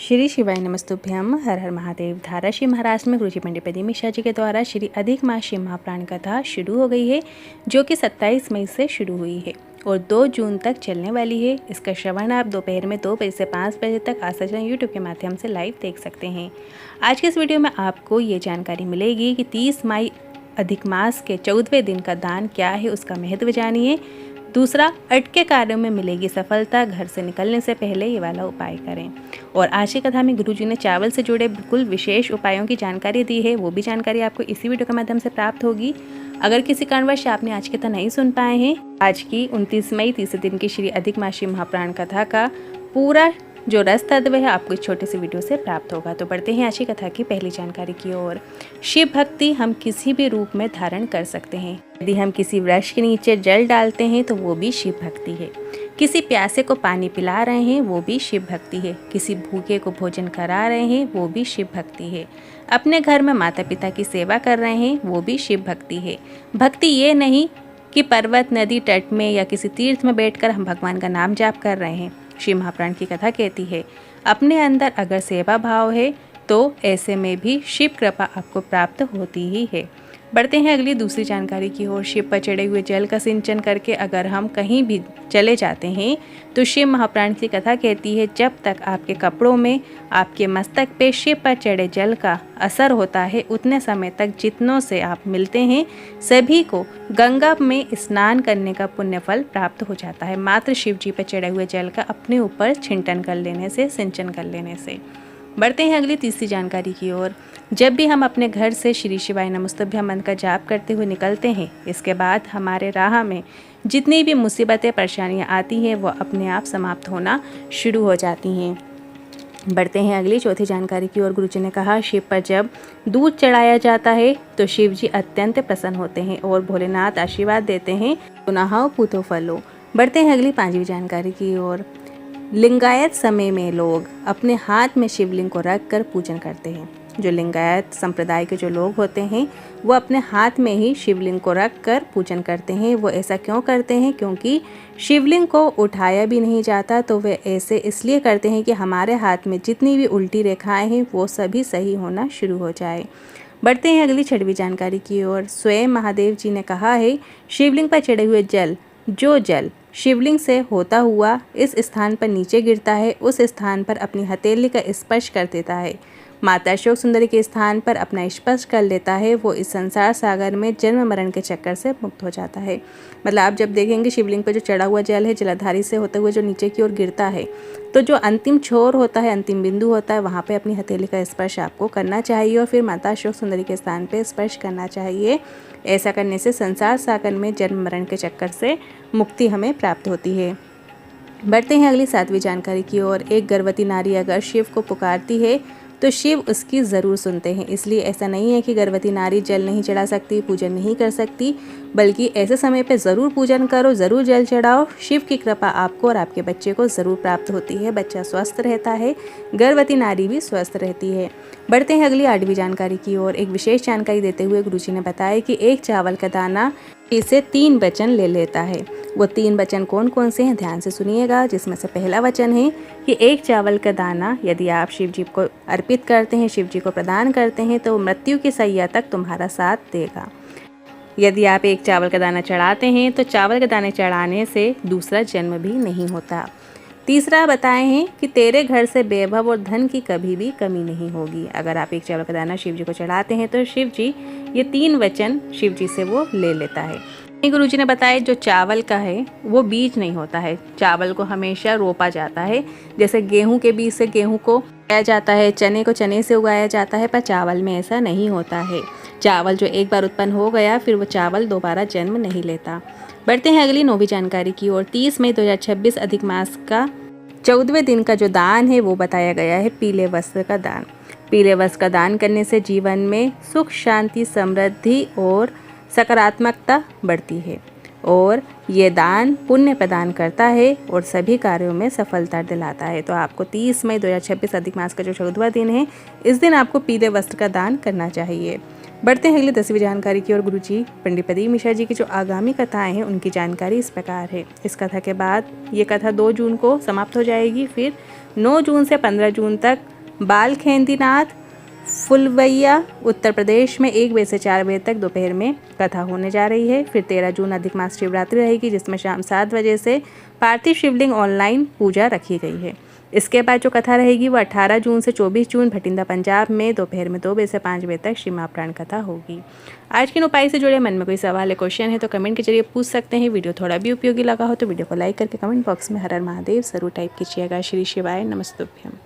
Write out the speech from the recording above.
श्री शिवाय नमस्तुभ्यम। हर हर महादेव। धारा श्री महाराष्ट्र में गुरुजी पंडित प्रदीप मिश्रा जी के द्वारा श्री अधिक मास शिव महापुराण कथा शुरू हो गई है, जो कि 27 मई से शुरू हुई है और 2 जून तक चलने वाली है। इसका श्रवण आप दोपहर में 2 बजे से 5 बजे तक आस्था चैनल यूट्यूब के माध्यम से लाइव देख सकते हैं। आज के इस वीडियो में आपको ये जानकारी मिलेगी कि 30 मई अधिक मास के 14वें दिन का दान क्या है, उसका महत्व जानिए। दूसरा, अटके कार्यों में मिलेगी सफलता, घर से निकलने से पहले ये वाला उपाय करें। और आज की कथा में गुरुजी ने चावल से जुड़े बिल्कुल विशेष उपायों की जानकारी दी है, वो भी जानकारी आपको इसी वीडियो के माध्यम से प्राप्त होगी। अगर किसी कारणवश आपने आज की कथा नहीं सुन पाए हैं, आज की 29 मई तीसरे दिन की श्री अधिक मास शिव महापुराण कथा का पूरा जो रस तत्व है आपको इस छोटी सी वीडियो से प्राप्त होगा। तो बढ़ते हैं आज की कथा की पहली जानकारी की ओर। शिव भक्ति हम किसी भी रूप में धारण कर सकते हैं। यदि हम किसी वृक्ष के नीचे जल डालते हैं तो वो भी शिव भक्ति है। किसी प्यासे को पानी पिला रहे हैं वो भी शिव भक्ति है। किसी भूखे को भोजन करा रहे हैं वो भी शिव भक्ति है। अपने घर में माता पिता की सेवा कर रहे हैं वो भी शिव भक्ति है। भक्ति ये नहीं कि पर्वत, नदी तट में या किसी तीर्थ में बैठकर हम भगवान का नाम जाप कर रहे हैं। शिव महापुराण की कथा कहती है, अपने अंदर अगर सेवा भाव है तो ऐसे में भी शिव कृपा आपको प्राप्त होती ही है। बढ़ते हैं अगली दूसरी जानकारी की ओर। शिव पर चढ़े हुए जल का सिंचन करके अगर हम कहीं भी चले जाते हैं तो शिव महापुराण की कथा कहती है, जब तक आपके कपड़ों में, आपके मस्तक पे शिव पर चढ़े जल का असर होता है, उतने समय तक जितनों से आप मिलते हैं सभी को गंगा में स्नान करने का पुण्य फल प्राप्त हो जाता है, मात्र शिव जी पर चढ़े हुए जल का अपने ऊपर छिंटन कर लेने से, सिंचन कर लेने से। बढ़ते हैं अगली तीसरी जानकारी की ओर। जब भी हम अपने घर से श्री शिवाय नमस्तुभ्यम मंत्र का जाप करते हुए निकलते हैं, इसके बाद हमारे राह में जितनी भी मुसीबतें, परेशानियां आती हैं वो अपने आप समाप्त होना शुरू हो जाती हैं। बढ़ते हैं अगली चौथी जानकारी की ओर। गुरुजी ने कहा, शिव पर जब दूध चढ़ाया जाता है तो शिव जी अत्यंत प्रसन्न होते हैं और भोलेनाथ आशीर्वाद देते हैं, पुनः पूतो फलो। बढ़ते हैं अगली 5वीं जानकारी की ओर। लिंगायत समय में लोग अपने हाथ में शिवलिंग को रख कर पूजन करते हैं। जो लिंगायत संप्रदाय के जो लोग होते हैं वो अपने हाथ में ही शिवलिंग को रख कर पूजन करते हैं। वो ऐसा क्यों करते हैं? क्योंकि शिवलिंग को उठाया भी नहीं जाता, तो वे ऐसे इसलिए करते हैं कि हमारे हाथ में जितनी भी उल्टी रेखाएं हैं वो सभी सही होना शुरू हो जाए। बढ़ते हैं अगली 6वीं जानकारी की ओर। स्वयं महादेव जी ने कहा है, शिवलिंग पर चढ़े हुए जल, जो जल शिवलिंग से होता हुआ इस स्थान पर नीचे गिरता है, उस स्थान पर अपनी हथेली का स्पर्श कर देता है, माता अशोक सुंदरी के स्थान पर अपना स्पर्श कर लेता है, वो इस संसार सागर में जन्म मरण के चक्कर से मुक्त हो जाता है। मतलब आप जब देखेंगे शिवलिंग पर जो चढ़ा हुआ जल है, जलाधारी से होते हुए जो नीचे की ओर गिरता है, तो जो अंतिम छोर होता है, अंतिम बिंदु होता है, वहाँ पे अपनी हथेली का स्पर्श आपको करना चाहिए और फिर माता अशोक सुंदरी के स्थान पे स्पर्श करना चाहिए। ऐसा करने से संसार सागर में जन्म मरण के चक्कर से मुक्ति हमें प्राप्त होती है। बढ़ते हैं अगली 7वीं जानकारी की ओर। एक गर्भवती नारी अगर शिव को पुकारती है तो शिव उसकी ज़रूर सुनते हैं। इसलिए ऐसा नहीं है कि गर्भवती नारी जल नहीं चढ़ा सकती, पूजन नहीं कर सकती, बल्कि ऐसे समय पे ज़रूर पूजन करो, ज़रूर जल चढ़ाओ। शिव की कृपा आपको और आपके बच्चे को ज़रूर प्राप्त होती है। बच्चा स्वस्थ रहता है, गर्भवती नारी भी स्वस्थ रहती है। बढ़ते हैं अगली 8वीं जानकारी की ओर। एक विशेष जानकारी देते हुए गुरुजी ने बताया कि एक चावल का दाना इसे 3 वचन ले लेता है। वो 3 वचन कौन कौन से हैं, ध्यान से सुनिएगा। जिसमें से पहला वचन है कि एक चावल का दाना यदि आप शिव जी को अर्पित करते हैं, शिव जी को प्रदान करते हैं, तो मृत्यु की सैया तक तुम्हारा साथ देगा। यदि आप एक चावल का दाना चढ़ाते हैं तो चावल के दाने चढ़ाने से दूसरा जन्म भी नहीं होता। तीसरा बताए हैं कि तेरे घर से वैभव और धन की कभी भी कमी नहीं होगी। अगर आप एक चावल का दाना शिव जी को चढ़ाते हैं तो शिव जी ये 3 वचन शिव जी से वो ले लेता है। गुरु जी ने बताया, जो चावल का है वो बीज नहीं होता है, चावल को हमेशा रोपा जाता है। जैसे गेहूं के बीज से गेहूं को उगाया जाता है, चने को चने से उगाया जाता है, पर चावल में ऐसा नहीं होता है। चावल जो एक बार उत्पन्न हो गया फिर वो चावल दोबारा जन्म नहीं लेता। बढ़ते हैं अगली 9वीं जानकारी की ओर। 30 मई 2026 अधिक मास का 14वें दिन का जो दान है वो बताया गया है, पीले वस्त्र का दान। पीले वस्त्र का दान करने से जीवन में सुख, शांति, समृद्धि और सकारात्मकता बढ़ती है और ये दान पुण्य प्रदान करता है और सभी कार्यों में सफलता दिलाता है। तो आपको 30 मई 2026 अधिक मास का जो 14वां दिन है, इस दिन आपको पीले वस्त्र का दान करना चाहिए। बढ़ते हैं अगली 10वीं जानकारी की ओर। गुरुजी पंडित प्रदीप मिश्रा जी की जो आगामी कथाएं हैं उनकी जानकारी इस प्रकार है। इस कथा के बाद ये कथा 2 जून को समाप्त हो जाएगी, फिर 9 जून से 15 जून तक बाल खेंदीनाथ फुलवैया उत्तर प्रदेश में 1 बजे से 4 बजे तक दोपहर में कथा होने जा रही है। फिर 13 जून अधिक मास शिवरात्रि रहेगी, जिसमें शाम 7 बजे से पार्थिव शिवलिंग ऑनलाइन पूजा रखी गई है। इसके बाद जो कथा रहेगी वो 18 जून से 24 जून भटिंडा पंजाब में दोपहर में 2 बजे से 5 बजे तक श्री महाप्राण कथा होगी। आज की उपाय से जुड़े मन में कोई सवाल है, क्वेश्चन है तो कमेंट के जरिए पूछ सकते हैं। वीडियो थोड़ा भी उपयोगी लगा हो तो वीडियो को लाइक करके कमेंट बॉक्स में हर हर महादेव जरूर टाइप कीजिएगा। श्री शिवाय नमस्तुभ्यम।